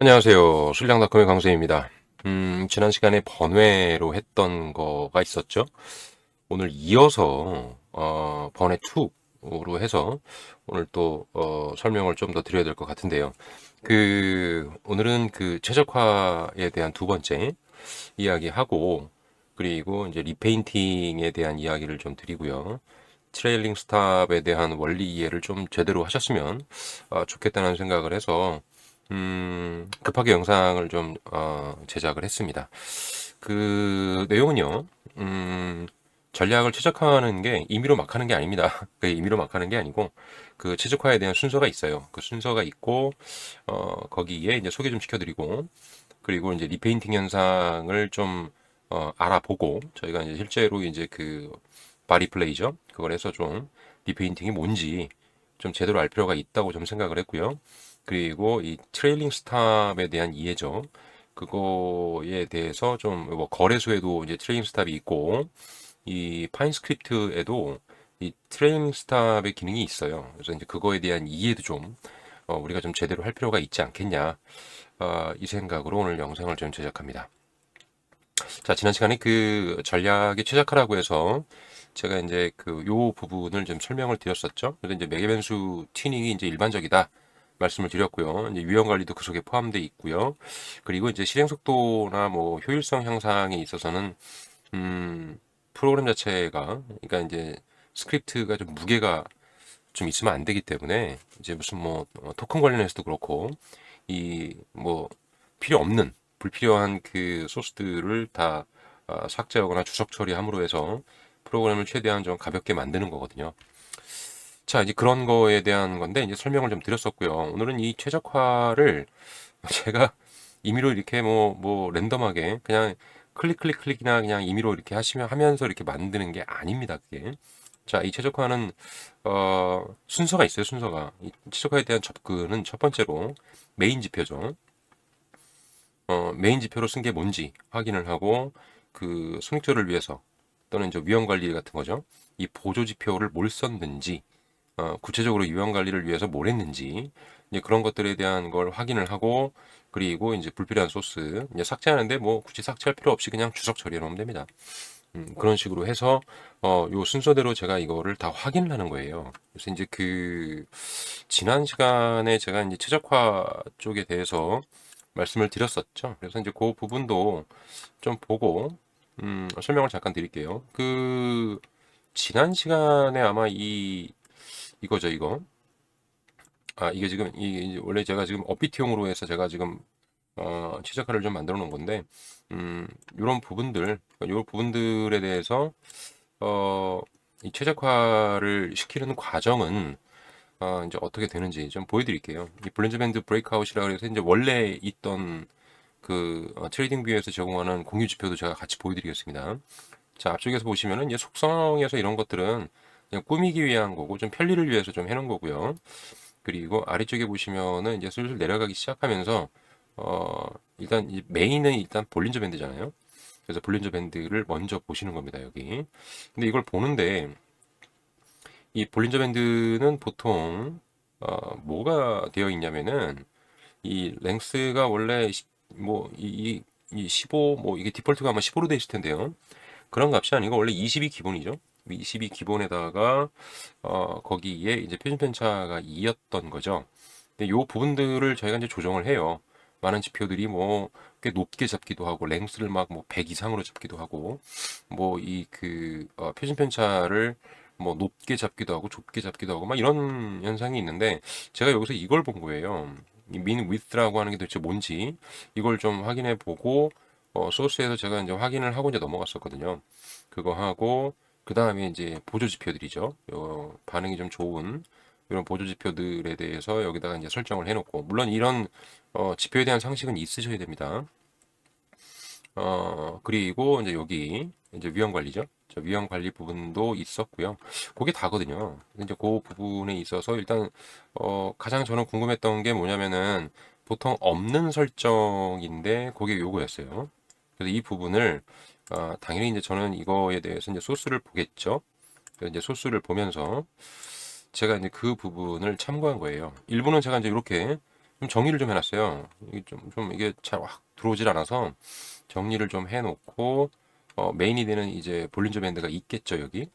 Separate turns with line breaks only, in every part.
안녕하세요. 술량닷컴의 강수입니다. 지난 시간에 번외로 했던 거가 있었죠. 오늘 이어서 번외 2로 해서 오늘 또 설명을 좀 더 드려야 될 것 같은데요. 오늘은 그 최적화에 대한 두 번째 이야기하고, 그리고 이제 리페인팅에 대한 이야기를 좀 드리고요. 트레일링 스탑에 대한 원리 이해를 좀 제대로 하셨으면 좋겠다는 생각을 해서 급하게 영상을 좀 제작을 했습니다. 그 내용은요, 전략을 최적화하는 게 임의로 막 하는 게 아닙니다. 그 임의로 막 하는 게 아니고 그 최적화에 대한 순서가 있어요. 그 순서가 있고 거기에 이제 소개 좀 시켜드리고, 그리고 이제 리페인팅 현상을 좀 알아보고, 저희가 이제 실제로 이제 그 바디 플레이죠. 그걸 해서 좀 리페인팅이 뭔지 좀 제대로 알 필요가 있다고 좀 생각을 했고요. 그리고 이 트레일링 스탑에 대한 이해죠. 그거에 대해서 좀 뭐 거래소에도 이제 트레일링 스탑이 있고, 이 파인 스크립트에도 이 트레일링 스탑의 기능이 있어요. 그래서 이제 그거에 대한 이해도 좀 우리가 좀 제대로 할 필요가 있지 않겠냐. 이 생각으로 오늘 영상을 좀 제작합니다. 자, 지난 시간에 그 전략에 최적화라고 해서 제가 이제 그 요 부분을 좀 설명을 드렸었죠. 그래서 이제 매개변수 튜닝이 이제 일반적이다 말씀을 드렸고요. 이제 유형 관리도 그 속에 포함되어 있고요. 그리고 이제 실행 속도나 뭐 효율성 향상에 있어서는 프로그램 자체가, 그러니까 이제 스크립트가 좀 무게가 좀 있으면 안 되기 때문에, 이제 무슨 뭐 토큰 관련해서도 그렇고 이 뭐 필요 없는 불필요한 그 소스들을 다 삭제하거나 주석 처리함으로 해서 프로그램을 최대한 좀 가볍게 만드는 거거든요. 자, 이제 그런 거에 대한 건데 이제 설명을 좀 드렸었고요. 오늘은 이 최적화를 제가 임의로 이렇게 뭐 랜덤하게 그냥 클릭이나 그냥 임의로 이렇게 하면서 이렇게 만드는 게 아닙니다. 그게. 자, 이 최적화는 순서가 있어요. 순서가. 이 최적화에 대한 접근은 첫 번째로 메인 지표죠. 메인 지표로 쓴 게 뭔지 확인을 하고, 그 손익절을 위해서 또는 이제 위험 관리 같은 거죠. 이 보조 지표를 뭘 썼는지, 구체적으로 위험 관리를 위해서 뭘 했는지, 이제 그런 것들에 대한 걸 확인을 하고, 그리고 이제 불필요한 소스 이제 삭제하는데 뭐 굳이 삭제할 필요 없이 그냥 주석 처리해 놓으면 됩니다. 그런 식으로 해서 요 순서대로 제가 이거를 다 확인을 하는 거예요. 그래서 이제 그 지난 시간에 제가 이제 최적화 쪽에 대해서 말씀을 드렸었죠. 그래서 이제 그 부분도 좀 보고 설명을 잠깐 드릴게요. 그 지난 시간에 아마 이거죠, 이거. 이게 지금 원래 제가 지금 업비트용으로 해서 제가 지금 최적화를 좀 만들어 놓은 건데, 이런 부분들, 이 부분들에 대해서 어, 이 최적화를 시키는 과정은 이제 어떻게 되는지 좀 보여드릴게요. 이 블렌즈 밴드 브레이크아웃이라 해서 이제 원래 있던 그 트레이딩 뷰에서 제공하는 공유 지표도 제가 같이 보여드리겠습니다. 자, 앞쪽에서 보시면은 이제 속성에서 이런 것들은 그냥 꾸미기 위한 거고 좀 편리를 위해서 좀 해놓은 거고요. 그리고 아래쪽에 보시면은 이제 슬슬 내려가기 시작하면서 일단 이 메인은 일단 볼린저 밴드잖아요. 그래서 볼린저 밴드를 먼저 보시는 겁니다, 여기. 근데 이걸 보는데 이 볼린저 밴드는 보통 뭐가 되어 있냐면은 이 랭스가 원래 이 15, 뭐 이게 디폴트가 아마 15로 돼 있을 텐데요. 그런 값이 아니고 원래 20이 기본이죠. 20이 기본에다가 거기에 이제 표준 편차가 2였던 거죠. 근데 요 부분들을 저희가 이제 조정을 해요. 많은 지표들이 뭐 꽤 높게 잡기도 하고 랭스를 막 뭐 100 이상으로 잡기도 하고, 뭐 이 그 표준 편차를 뭐 높게 잡기도 하고 좁게 잡기도 하고 막 이런 현상이 있는데, 제가 여기서 이걸 본 거예요. 이 min width라고 하는 게 도대체 뭔지 이걸 좀 확인해 보고 소스에서 제가 이제 확인을 하고 이제 넘어갔었거든요. 그거 하고 그 다음에 이제 보조 지표들이죠. 반응이 좀 좋은 이런 보조 지표들에 대해서 여기다가 이제 설정을 해놓고, 물론 이런 지표에 대한 상식은 있으셔야 됩니다. 그리고 이제 여기 이제 위험 관리죠. 저 위험 관리 부분도 있었고요. 그게 다거든요. 이제 그 부분에 있어서 일단 가장 저는 궁금했던 게 뭐냐면은 보통 없는 설정인데 그게 요거였어요. 그래서 이 부분을 당연히 이제 저는 이거에 대해서 이제 소스를 보겠죠. 그래서 이제 소스를 보면서 제가 이제 그 부분을 참고한 거예요. 일부는 제가 이제 이렇게 좀 정리를 좀 해놨어요. 이게 좀 이게 잘 확 들어오질 않아서 정리를 좀 해놓고 메인이 되는 이제 볼린저 밴드가 있겠죠 여기.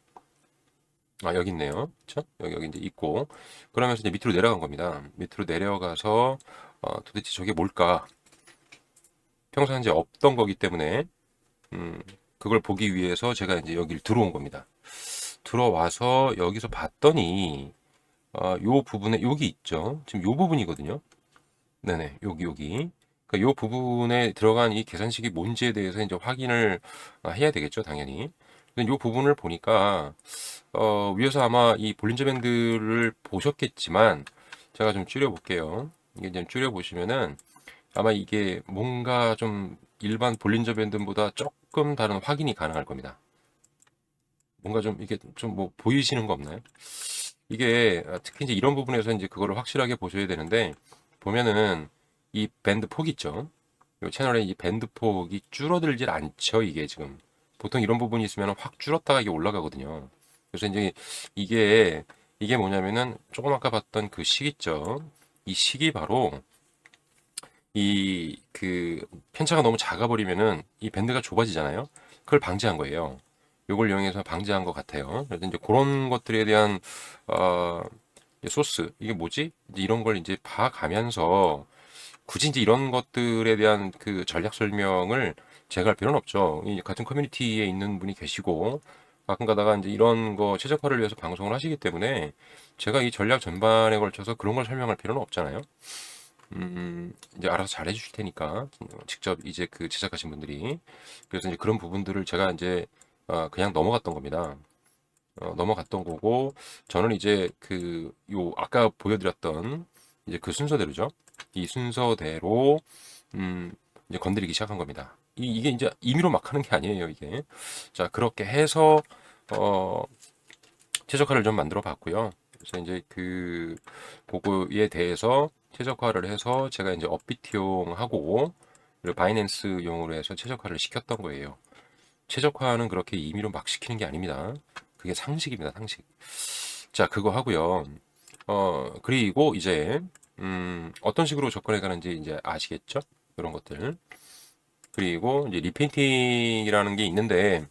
아 여기 있네요. 그쵸? 여기 이제 있고 그러면서 이제 밑으로 내려간 겁니다. 밑으로 내려가서 도대체 저게 뭘까? 평소에 이제 없던 거기 때문에 음, 그걸 보기 위해서 제가 이제 여기를 들어온 겁니다. 들어와서 여기서 봤더니 요 부분에 여기 있죠. 지금 요 부분이거든요. 네네 여기 그러니까 요 부분에 들어간 이 계산식이 뭔지에 대해서 이제 확인을 해야 되겠죠 당연히. 근데 요 부분을 보니까 위에서 아마 이 볼린저 밴드를 보셨겠지만 제가 좀 줄여볼게요. 이게 좀 줄여보시면은 아마 이게 뭔가 좀 일반 볼린저 밴드보다 조금 다른 확인이 가능할 겁니다. 뭔가 좀 이게 좀 뭐 보이시는 거 없나요? 이게 특히 이제 이런 부분에서 이제 그거를 확실하게 보셔야 되는데 보면은 이 밴드 폭 있죠. 이 채널에 이 밴드 폭이 줄어들질 않죠. 이게 지금 보통 이런 부분이 있으면 확 줄었다가 이게 올라가거든요. 그래서 이제 이게 뭐냐면은 조금 아까 봤던 그 식 있죠. 이 식이 바로 이 그 편차가 너무 작아 버리면은 이 밴드가 좁아지잖아요. 그걸 방지한 거예요. 요걸 이용해서 방지한 것 같아요. 그래서 이제 그런 것들에 대한 어 소스 이게 뭐지? 이제 이런 걸 이제 봐가면서 굳이 이제 이런 것들에 대한 그 전략 설명을 제가 할 필요는 없죠. 이 같은 커뮤니티에 있는 분이 계시고 가끔 가다가 이제 이런 거 최적화를 위해서 방송을 하시기 때문에 제가 이 전략 전반에 걸쳐서 그런 걸 설명할 필요는 없잖아요. 이제 알아서 잘 해주실 테니까 직접 이제 그 제작하신 분들이 그래서 이제 그런 부분들을 제가 이제 그냥 넘어갔던 겁니다. 넘어갔던 거고 저는 이제 그 요 아까 보여드렸던 이제 그 순서대로죠. 이 순서대로 음 이제 건드리기 시작한 겁니다. 이게 이제 임의로 막 하는 게 아니에요, 이게. 자, 그렇게 해서 어 최적화를 좀 만들어 봤고요. 그래서 이제 그 그거에 대해서 최적화를 해서 제가 이제 업비트용하고 그리고 바이낸스용으로 해서 최적화를 시켰던 거예요. 최적화는 그렇게 임의로 막 시키는 게 아닙니다. 그게 상식입니다, 상식. 자, 그거 하고요. 그리고 이제 어떤 식으로 접근해 가는지 이제 아시겠죠? 이런 것들. 그리고 이제 리페인팅이라는 게 있는데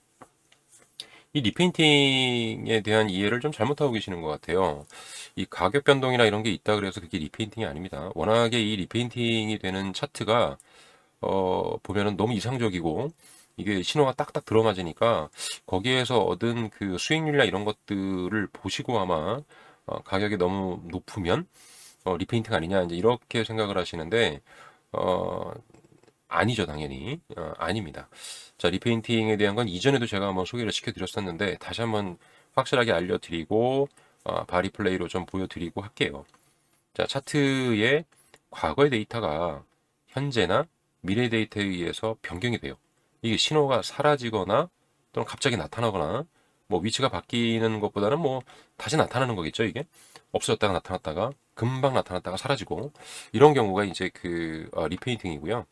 이 리페인팅에 대한 이해를 좀 잘못하고 계시는 것 같아요. 이 가격 변동이나 이런 게 있다 그래서 그게 리페인팅이 아닙니다. 워낙에 이 리페인팅이 되는 차트가 보면은 너무 이상적이고 이게 신호가 딱딱 들어맞으니까 거기에서 얻은 그 수익률이나 이런 것들을 보시고 아마 가격이 너무 높으면 리페인팅 아니냐 이제 이렇게 생각을 하시는데 어, 아니죠, 당연히. 아닙니다. 자, 리페인팅에 대한 건 이전에도 제가 한번 소개를 시켜드렸었는데, 다시 한번 확실하게 알려드리고, 바리플레이로 좀 보여드리고 할게요. 자, 차트의 과거의 데이터가 현재나 미래 데이터에 의해서 변경이 돼요. 이게 신호가 사라지거나 또는 갑자기 나타나거나 뭐 위치가 바뀌는 것보다는 뭐 다시 나타나는 거겠죠, 이게. 없어졌다가 나타났다가 금방 나타났다가 사라지고 이런 경우가 이제 그 리페인팅이고요.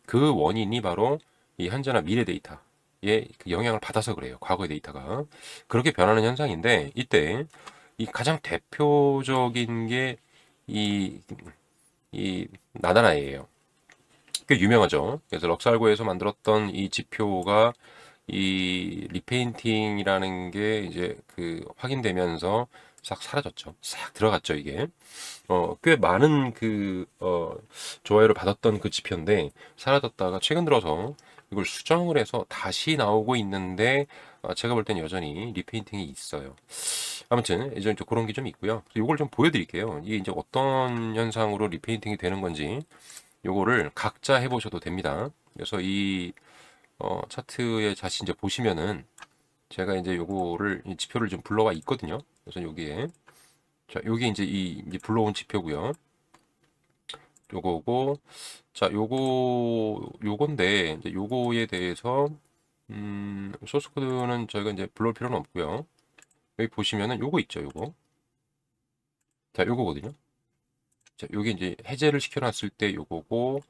그 원인이 바로 이 현재나 미래 데이터에 그 영향을 받아서 그래요. 과거의 데이터가. 그렇게 변하는 현상인데 이때 이 가장 대표적인 게 이, 이 나다나예요. 꽤 유명하죠. 그래서 럭살고에서 만들었던 이 지표가 이 리페인팅이라는 게 이제 그 확인되면서 싹 사라졌죠. 싹 들어갔죠, 이게. 꽤 많은 좋아요를 받았던 그 지표인데 사라졌다가 최근 들어서 이걸 수정을 해서 다시 나오고 있는데 제가 볼 땐 여전히 리페인팅이 있어요. 아무튼 이제 그런 게 좀 있고요. 이걸 좀 보여드릴게요. 이게 이제 어떤 현상으로 리페인팅이 되는 건지 요거를 각자 해보셔도 됩니다. 그래서 이 차트에 다시 이제 보시면은 제가 이제 요거를 이 지표를 좀 불러와 있거든요. 그래서 여기에 자, 요게 이제 이제 불러온 지표고요. 요거고, 자, 요건데, 이제 요거에 대해서, 소스 코드는 저희가 이제 불러올 필요는 없고요. 여기 보시면은 요거 있죠, 요거. 자, 요거거든요. 자, 요게 이제 해제를 시켜놨을 때 요거고,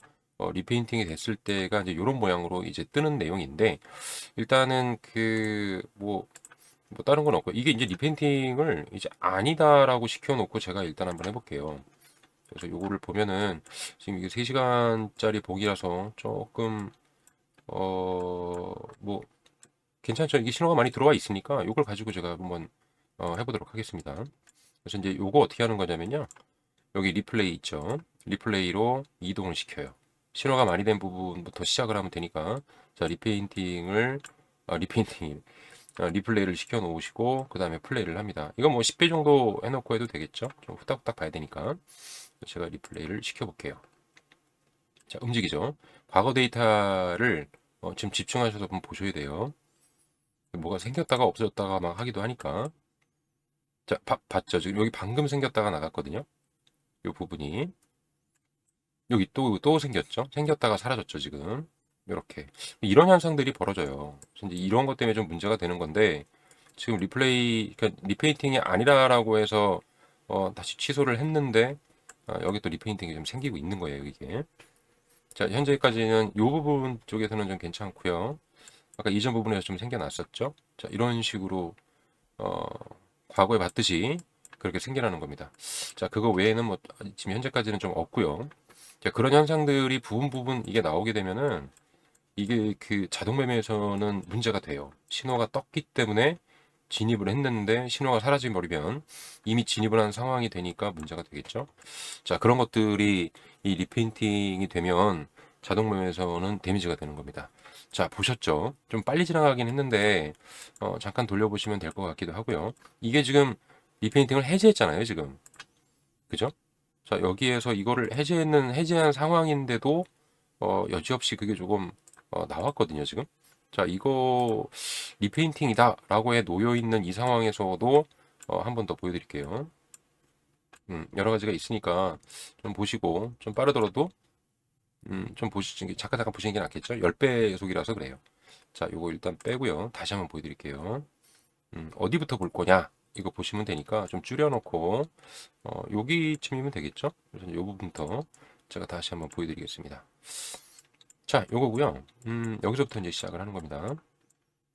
리페인팅이 됐을 때가 이제 요런 모양으로 이제 뜨는 내용인데, 일단은 뭐 다른 건 없고, 이게 이제 리페인팅을 이제 아니다라고 시켜놓고 제가 일단 한번 해볼게요. 그래서 요거를 보면은 지금 이게 3시간짜리 보기라서 조금 뭐 괜찮죠. 이게 신호가 많이 들어와 있으니까 요걸 가지고 제가 한번 해보도록 하겠습니다. 그래서 이제 요거 어떻게 하는 거냐면요. 여기 리플레이 있죠. 리플레이로 이동을 시켜요. 신호가 많이 된 부분부터 시작을 하면 되니까 자 리플레이를 시켜 놓으시고 그 다음에 플레이를 합니다. 이거 뭐 10배 정도 해놓고 해도 되겠죠. 좀 후딱후딱 봐야 되니까 제가 리플레이를 시켜 볼게요. 자, 움직이죠. 과거 데이터를 지금 집중하셔서 한번 보셔야 돼요. 뭐가 생겼다가 없어졌다가 막 하기도 하니까. 자, 봤죠? 지금 여기 방금 생겼다가 나갔거든요. 이 부분이. 여기 또 생겼죠? 생겼다가 사라졌죠, 지금. 이렇게. 이런 현상들이 벌어져요. 이제 이런 것 때문에 좀 문제가 되는 건데, 지금 그러니까 리페인팅이 아니라라고 해서, 다시 취소를 했는데, 여기 또 리페인팅이 좀 생기고 있는 거예요, 이게. 자, 현재까지는 이 부분 쪽에서는 좀 괜찮고요. 아까 이전 부분에서 좀 생겨났었죠? 자, 이런 식으로, 어, 과거에 봤듯이 그렇게 생겨나는 겁니다. 자, 그거 외에는 뭐, 지금 현재까지는 좀 없고요. 자, 그런 현상들이 부분 이게 나오게 되면은, 이게 그 자동 매매에서는 문제가 돼요. 신호가 떴기 때문에 진입을 했는데 신호가 사라져 버리면 이미 진입을 한 상황이 되니까 문제가 되겠죠. 자, 그런 것들이 이 리페인팅이 되면 자동 매매에서는 데미지가 되는 겁니다. 자, 보셨죠? 좀 빨리 지나가긴 했는데 잠깐 돌려보시면 될 것 같기도 하고요. 이게 지금 리페인팅을 해제했잖아요, 지금. 그죠? 자, 여기에서 이거를 해제한 상황인데도 여지없이 그게 조금 나왔거든요, 지금. 자, 이거 리페인팅이다 라고 해 놓여 있는 이 상황에서도 한 번 더 보여드릴게요. 여러 가지가 있으니까 좀 보시고 좀 빠르더라도 좀 보시는 게 잠깐 보시는 게 낫겠죠? 10배 속이라서 그래요. 자, 요거 일단 빼고요. 다시 한번 보여드릴게요. 어디부터 볼 거냐? 이거 보시면 되니까 좀 줄여놓고 여기쯤이면 되겠죠? 그래서 요 부분부터 제가 다시 한번 보여드리겠습니다. 자, 요거고요. 여기서부터 이제 시작을 하는 겁니다.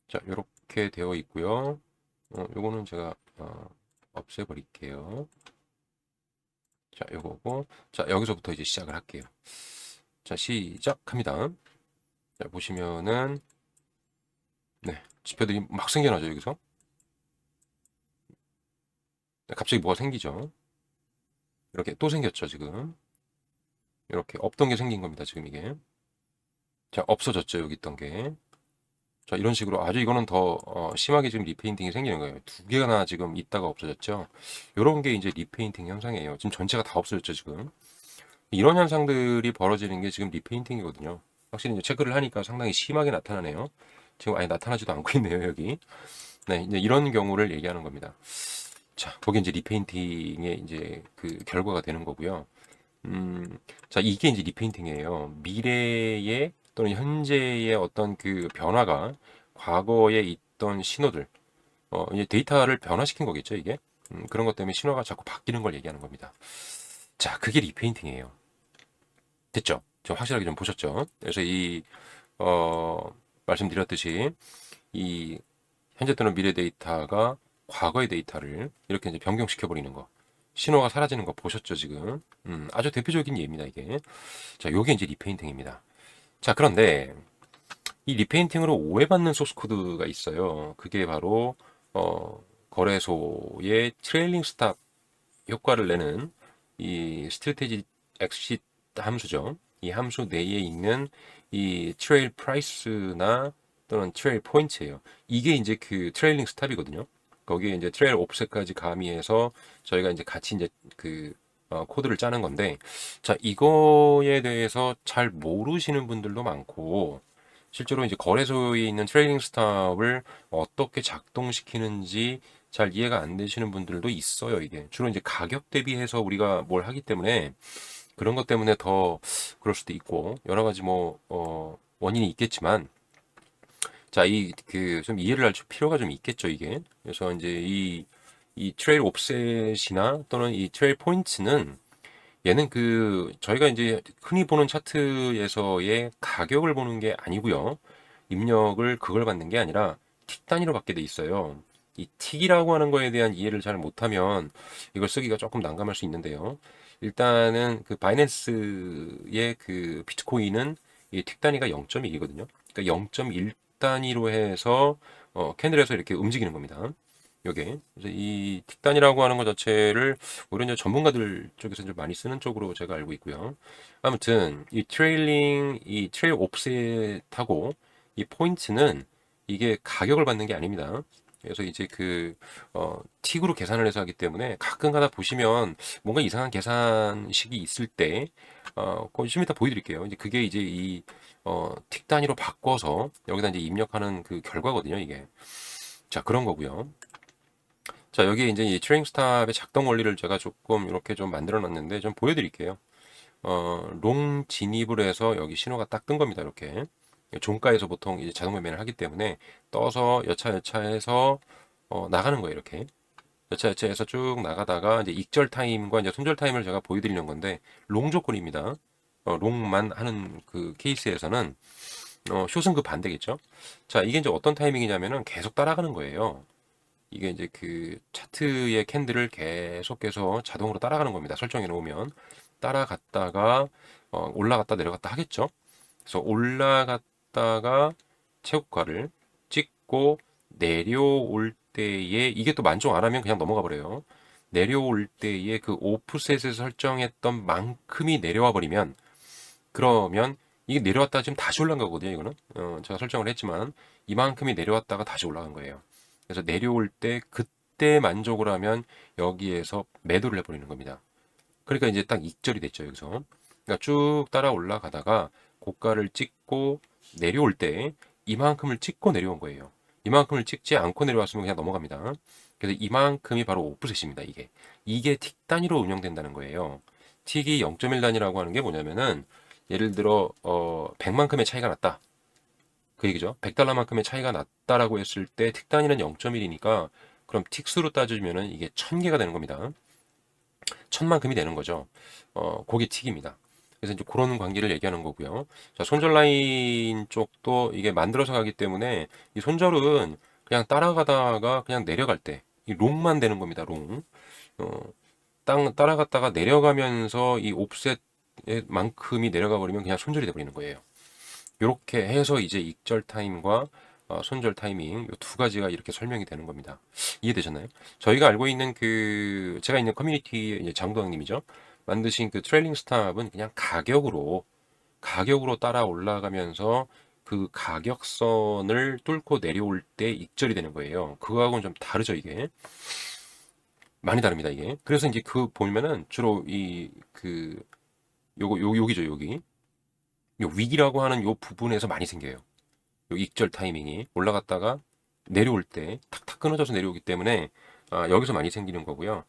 자, 요렇게 되어 있고요. 요거는 제가 없애버릴게요. 자, 요거고. 자, 여기서부터 이제 시작을 할게요. 자, 시작합니다. 자, 보시면은 네, 지표들이 막 생겨나죠, 여기서. 네, 갑자기 뭐가 생기죠. 이렇게 또 생겼죠, 지금. 이렇게 없던 게 생긴 겁니다, 지금 이게. 자, 없어졌죠, 여기 있던 게. 자, 이런 식으로 아주 이거는 더 심하게 지금 리페인팅이 생기는 거예요. 두 개나 지금 있다가 없어졌죠. 이런 게 이제 리페인팅 현상이에요. 지금 전체가 다 없어졌죠, 지금. 이런 현상들이 벌어지는 게 지금 리페인팅이거든요. 확실히 이제 체크를 하니까 상당히 심하게 나타나네요. 지금 아예 나타나지도 않고 있네요, 여기. 네, 이제 이런 경우를 얘기하는 겁니다. 자, 그게 이제 리페인팅의 이제 그 결과가 되는 거고요. 자, 이게 이제 리페인팅이에요. 미래의 또는 현재의 어떤 그 변화가 과거에 있던 신호들, 이제 데이터를 변화시킨 거겠죠, 이게. 그런 것 때문에 신호가 자꾸 바뀌는 걸 얘기하는 겁니다. 자, 그게 리페인팅이에요. 됐죠? 좀 확실하게 좀 보셨죠? 그래서 말씀드렸듯이 이 현재 또는 미래 데이터가 과거의 데이터를 이렇게 이제 변경시켜 버리는 거. 신호가 사라지는 거 보셨죠, 지금? 아주 대표적인 예입니다, 이게. 자, 요게 이제 리페인팅입니다. 자, 그런데 이 리페인팅으로 오해받는 소스 코드가 있어요. 그게 바로 거래소의 트레일링 스탑 효과를 내는 이 스트래테지 엑시트 함수죠. 이 함수 내에 있는 이 트레일 프라이스나 또는 트레일 포인트예요. 이게 이제 그 트레일링 스탑이거든요. 거기에 이제 트레일 옵셋까지 가미해서 저희가 이제 같이 이제 그 코드를 짜는 건데, 자, 이거에 대해서 잘 모르시는 분들도 많고, 실제로 이제 거래소에 있는 트레이딩 스탑을 어떻게 작동시키는지 잘 이해가 안 되시는 분들도 있어요, 이게. 주로 이제 가격 대비해서 우리가 뭘 하기 때문에 그런 것 때문에 더 그럴 수도 있고, 여러 가지 뭐, 원인이 있겠지만, 자, 좀 이해를 할 필요가 좀 있겠죠, 이게. 그래서 이제 이 트레일 옵셋이나 또는 이 트레일 포인트는 얘는 저희가 이제 흔히 보는 차트에서의 가격을 보는 게 아니고요. 입력을 그걸 받는 게 아니라 틱 단위로 받게 돼 있어요. 이 틱이라고 하는 거에 대한 이해를 잘 못하면 이걸 쓰기가 조금 난감할 수 있는데요. 일단은 그 바이낸스의 그 비트코인은 이 틱 단위가 0.1이거든요. 그러니까 0.1 단위로 해서 캔들에서 이렇게 움직이는 겁니다. 요게 그래서 이 틱 단위라고 하는 것 자체를 오히려 이제 전문가들 쪽에서 좀 많이 쓰는 쪽으로 제가 알고 있고요. 아무튼 이 트레일 옵셋하고 이 포인트는 이게 가격을 받는 게 아닙니다. 그래서 이제 틱으로 계산을 해서 하기 때문에 가끔 가다 보시면 뭔가 이상한 계산식이 있을 때, 좀 이따 보여드릴게요. 이제 그게 이제 틱 단위로 바꿔서 여기다 이제 입력하는 그 결과거든요, 이게. 자, 그런 거고요. 자, 여기 이제 이 트레이닝 스탑의 작동 원리를 제가 조금 이렇게 좀 만들어 놨는데 좀 보여드릴게요. 롱 진입을 해서 여기 신호가 딱 뜬 겁니다, 이렇게. 종가에서 보통 이제 자동 매매를 하기 때문에 떠서 여차여차해서 나가는 거예요, 이렇게. 여차여차해서 쭉 나가다가 이제 익절 타임과 이제 손절 타임을 제가 보여드리는 건데 롱 조건입니다. 롱만 하는 그 케이스에서는 숏은 그 반대겠죠. 자, 이게 이제 어떤 타이밍이냐면은 계속 따라가는 거예요. 이게 이제 그 차트의 캔들을 계속해서 자동으로 따라가는 겁니다. 설정해 놓으면 따라갔다가 올라갔다 내려갔다 하겠죠. 그래서 올라갔다가 최고가를 찍고 내려올 때에 이게 또 만족 안 하면 그냥 넘어가 버려요. 내려올 때에 그 오프셋에서 설정했던 만큼이 내려와 버리면 그러면 이게 내려왔다가 지금 다시 올라간 거거든요. 이거는 제가 설정을 했지만 이만큼이 내려왔다가 다시 올라간 거예요. 그래서 내려올 때 그때 만족을 하면 여기에서 매도를 해버리는 겁니다. 그러니까 이제 딱 익절이 됐죠. 여기서. 그러니까 쭉 따라 올라가다가 고가를 찍고 내려올 때 이만큼을 찍고 내려온 거예요. 이만큼을 찍지 않고 내려왔으면 그냥 넘어갑니다. 그래서 이만큼이 바로 오프셋입니다. 이게 틱 단위로 운영된다는 거예요. 틱이 0.1 단위라고 하는 게 뭐냐면은 예를 들어 100만큼의 차이가 났다. 그 얘기죠. 100달러만큼의 차이가 났다라고 했을 때 틱 단위는 0.1이니까 그럼 틱수로 따지면은 이게 1000개가 되는 겁니다. 1000만큼이 되는 거죠. 그게 틱입니다. 그래서 이제 그런 관계를 얘기하는 거고요. 자, 손절 라인 쪽도 이게 만들어서 가기 때문에 이 손절은 그냥 따라가다가 그냥 내려갈 때 이 롱만 되는 겁니다. 롱. 어, 따라갔다가 내려가면서 이 옵셋만큼이 내려가 버리면 그냥 손절이 돼 버리는 거예요. 이렇게 해서 이제 익절 타임과 손절 타이밍 이 두 가지가 이렇게 설명이 되는 겁니다. 이해되셨나요? 저희가 알고 있는 제가 있는 커뮤니티의 이제 장도왕님이죠. 만드신 그 트레일링 스탑은 그냥 가격으로 따라 올라가면서 그 가격선을 뚫고 내려올 때 익절이 되는 거예요. 그거하고는 좀 다르죠, 이게. 많이 다릅니다, 이게. 그래서 이제 그 보면은 주로 여기죠, 여기. 요 위기라고 하는 요 부분에서 많이 생겨요. 요 익절 타이밍이 올라갔다가 내려올 때 탁탁 끊어져서 내려오기 때문에 여기서 많이 생기는 거고요.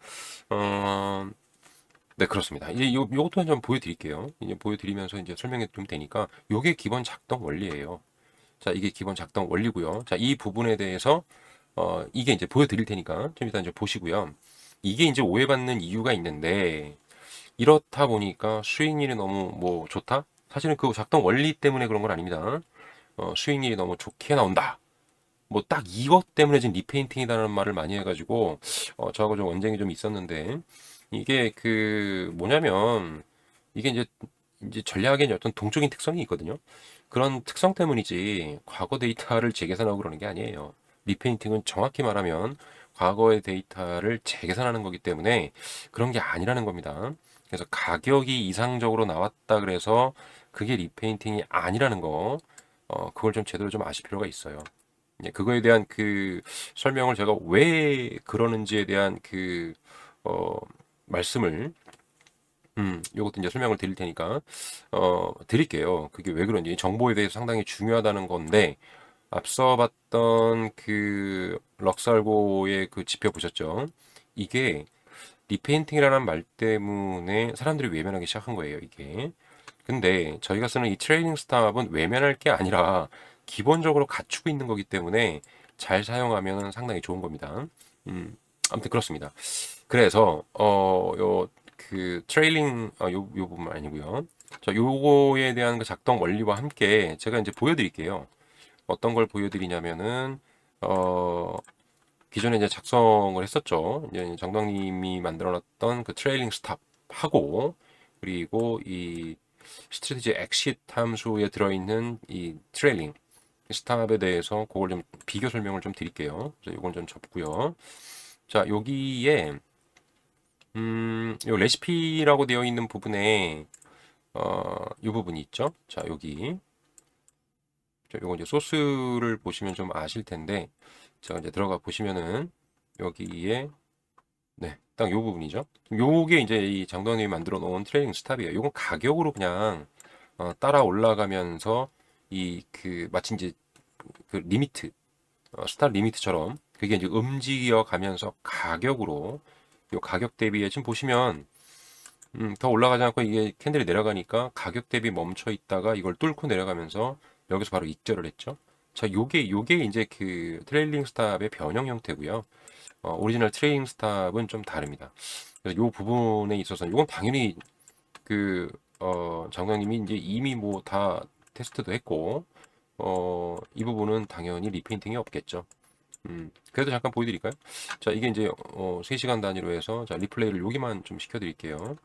어, 네, 그렇습니다. 이제 요것도 좀 보여드릴게요. 이제 보여드리면서 이제 설명해 좀 되니까 요게 기본 작동 원리예요. 자, 이게 기본 작동 원리고요. 자, 이 부분에 대해서 이게 이제 보여드릴 테니까 좀 이따 이제 보시고요. 이게 이제 오해받는 이유가 있는데 이렇다 보니까 수익률이 너무 뭐 좋다? 사실은 그 작동 원리 때문에 그런 건 아닙니다. 수익률이 너무 좋게 나온다. 뭐 딱 이것 때문에 지금 리페인팅이라는 말을 많이 해가지고 저하고 좀 언쟁이 좀 있었는데 이게 뭐냐면 이게 이제 전략의 어떤 동적인 특성이 있거든요. 그런 특성 때문이지 과거 데이터를 재계산하고 그러는 게 아니에요. 리페인팅은 정확히 말하면 과거의 데이터를 재계산하는 거기 때문에 그런 게 아니라는 겁니다. 그래서 가격이 이상적으로 나왔다 그래서 그게 리페인팅이 아니라는 거, 그걸 좀 제대로 좀 아실 필요가 있어요. 예, 그거에 대한 그 설명을 제가 왜 그러는지에 대한 어, 말씀을, 요것도 이제 설명을 드릴 테니까, 드릴게요. 그게 왜 그런지. 정보에 대해서 상당히 중요하다는 건데, 앞서 봤던 럭살고의 그 지표 보셨죠? 이게 리페인팅이라는 말 때문에 사람들이 외면하기 시작한 거예요, 이게. 근데 저희가 쓰는 이 트레이닝 스탑은 외면할 게 아니라 기본적으로 갖추고 있는 거기 때문에 잘 사용하면 상당히 좋은 겁니다. 아무튼 그렇습니다. 그래서 트레일링 요 부분 아니고요. 자, 요거에 대한 그 작동 원리와 함께 제가 이제 보여드릴게요. 어떤 걸 보여드리냐면은 어 기존에 이제 작성을 했었죠. 이제 장동님이 만들어놨던 그 트레일링 스탑 하고, 그리고 이 스트래티지 엑시트 함수에 들어있는 이 트레일링 스탑에 대해서 그걸 좀 비교 설명을 좀 드릴게요. 그래서 이건 좀 접고요. 자, 여기에 요 레시피라고 되어 있는 부분에 이 부분이 있죠. 자, 여기 요거 이제 소스를 보시면 좀 아실 텐데, 제가 이제 들어가 보시면은 여기에 네, 딱 요 부분이죠. 요게 이제 이 장도환님이 만들어 놓은 트레이닝 스탑이에요. 요건 가격으로 그냥 따라 올라가면서 이 그 마치 이제 그 리미트 스탑 리미트처럼 그게 이제 움직여 가면서 가격으로 요 가격 대비에 지금 보시면 더 올라가지 않고 이게 캔들이 내려가니까 가격 대비 멈춰 있다가 이걸 뚫고 내려가면서 여기서 바로 익절을 했죠. 자, 요게 이제 그 트레일링 스탑의 변형 형태고요. 오리지널 트레일링 스탑은 좀 다릅니다. 그래서 요 부분에 있어서는 이건 당연히 그 장관님이 이제 이미 뭐 다 테스트도 했고 이 부분은 당연히 리페인팅이 없겠죠. 그래도 잠깐 보여드릴까요? 자, 이게 이제 3시간 단위로 해서 자 리플레이를 여기만 좀 시켜드릴게요.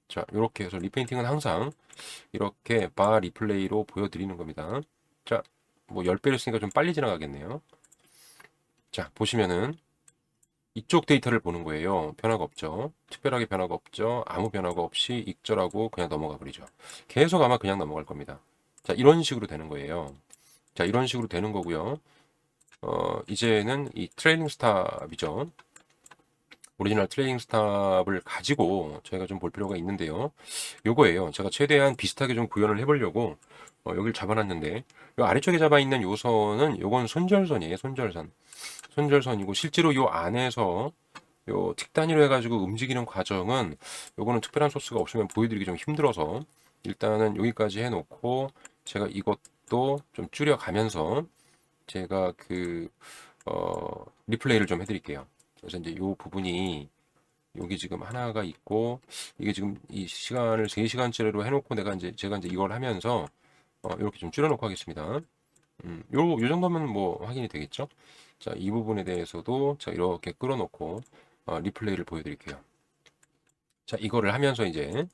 자, 이렇게 해서 리페인팅은 항상 이렇게 바 리플레이로 보여드리는 겁니다. 자, 뭐 10배를 쓰니까 좀 빨리 지나가겠네요. 자, 보시면은 이쪽 데이터를 보는 거예요. 변화가 없죠. 특별하게 변화가 없죠. 아무 변화가 없이 익절하고 그냥 넘어가 버리죠. 계속 아마 그냥 넘어갈 겁니다. 자, 이런 식으로 되는 거예요. 자, 이런 식으로 되는 거고요. 이제는 이 트레이닝 스탑이죠. 오리지널 트레이닝 스탑을 가지고 저희가 좀 볼 필요가 있는데요. 요거예요. 제가 최대한 비슷하게 좀 구현을 해보려고 여기를 잡아놨는데 요 아래쪽에 잡아 있는 요 선은 요건 손절선이에요. 손절선. 손절선이고 실제로 요 안에서 요 틱 단위로 해가지고 움직이는 과정은 요거는 특별한 소스가 없으면 보여드리기 좀 힘들어서 일단은 여기까지 해놓고 제가 이것도 좀 줄여가면서 제가 리플레이를 좀 해드릴게요. 그래서 이제 요 부분이 여기 지금 하나가 있고 이게 지금 이 시간을 3시간째로 해놓고 제가 이제 이걸 하면서 이렇게 좀 줄여놓고 하겠습니다. 요 정도면 뭐 확인이 되겠죠? 자, 이 부분에 대해서도 자, 이렇게 끌어놓고 리플레이를 보여드릴게요. 자, 이거를 하면서 이제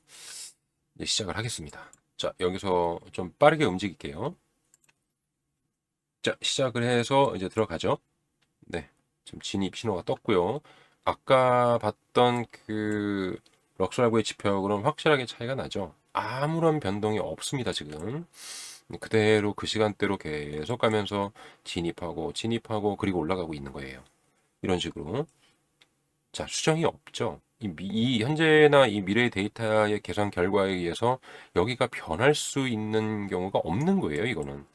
시작을 하겠습니다. 자, 여기서 좀 빠르게 움직일게요. 자, 시작을 해서 이제 들어가죠. 네, 지금 진입 신호가 떴고요. 아까 봤던 그 럭스라고의 지표하고는 확실하게 차이가 나죠. 아무런 변동이 없습니다, 지금. 그대로 그 시간대로 계속 가면서 진입하고 그리고 올라가고 있는 거예요. 이런 식으로. 자, 수정이 없죠. 이 현재나 이 미래의 데이터의 계산 결과에 의해서 여기가 변할 수 있는 경우가 없는 거예요, 이거는.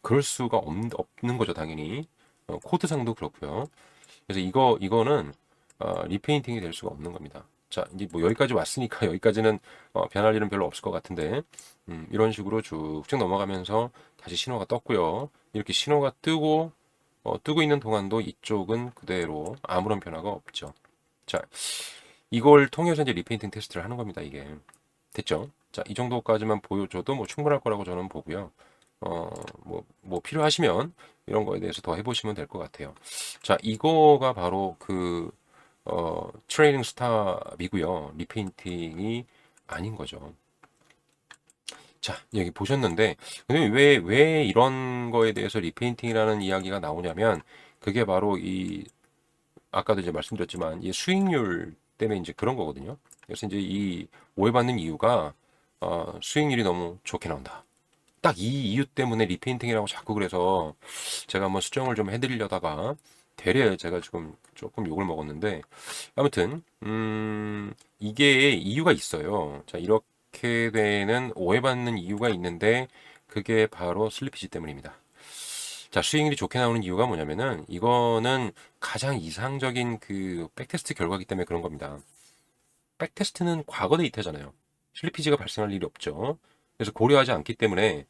그럴 수가 없는 거죠, 당연히. 코드상도 그렇고요. 그래서 이거는 리페인팅이 될 수가 없는 겁니다. 자, 이제 뭐 여기까지 왔으니까 여기까지는 변할 일은 별로 없을 것 같은데 이런 식으로 쭉쭉 넘어가면서 다시 신호가 떴고요. 이렇게 신호가 뜨고 있는 동안도 이쪽은 그대로 아무런 변화가 없죠. 자, 이걸 통해서 이제 리페인팅 테스트를 하는 겁니다. 이게 됐죠? 자, 이 정도까지만 보여줘도 뭐 충분할 거라고 저는 보고요. 뭐 필요하시면 이런 거에 대해서 더 해보시면 될 것 같아요. 자, 이거가 바로 트레이닝 스탑이고요. 리페인팅이 아닌 거죠. 자, 여기 보셨는데, 근데 왜 이런 거에 대해서 리페인팅이라는 이야기가 나오냐면, 그게 바로 아까도 이제 말씀드렸지만, 이 수익률 때문에 이제 그런 거거든요. 그래서 이제 이 오해받는 이유가, 수익률이 너무 좋게 나온다. 딱 이 이유 때문에 리페인팅이라고 자꾸 그래서 제가 한번 수정을 좀 해드리려다가 되레 제가 지금 조금 욕을 먹었는데 아무튼 이게 이유가 있어요. 자, 이렇게 되는 오해받는 이유가 있는데 그게 바로 슬리피지 때문입니다. 자, 수익률이 좋게 나오는 이유가 뭐냐면은 이거는 가장 이상적인 그 백테스트 결과이기 때문에 그런 겁니다. 백테스트는 과거 데이터잖아요. 슬리피지가 발생할 일이 없죠. 그래서 고려하지 않기 때문에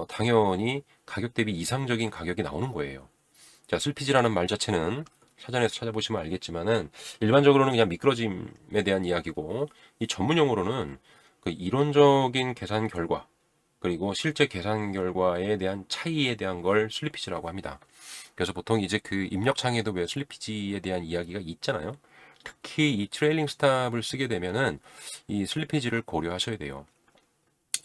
당연히 가격 대비 이상적인 가격이 나오는 거예요. 자, 슬피지라는 말 자체는 사전에서 찾아보시면 알겠지만은 일반적으로는 그냥 미끄러짐에 대한 이야기고 이 전문 용어로는 그 이론적인 계산 결과 그리고 실제 계산 결과에 대한 차이에 대한 걸 슬리피지라고 합니다. 그래서 보통 이제 그 입력창에도 왜 슬리피지에 대한 이야기가 있잖아요. 특히 이 트레일링 스탑을 쓰게 되면은 이 슬리피지를 고려하셔야 돼요.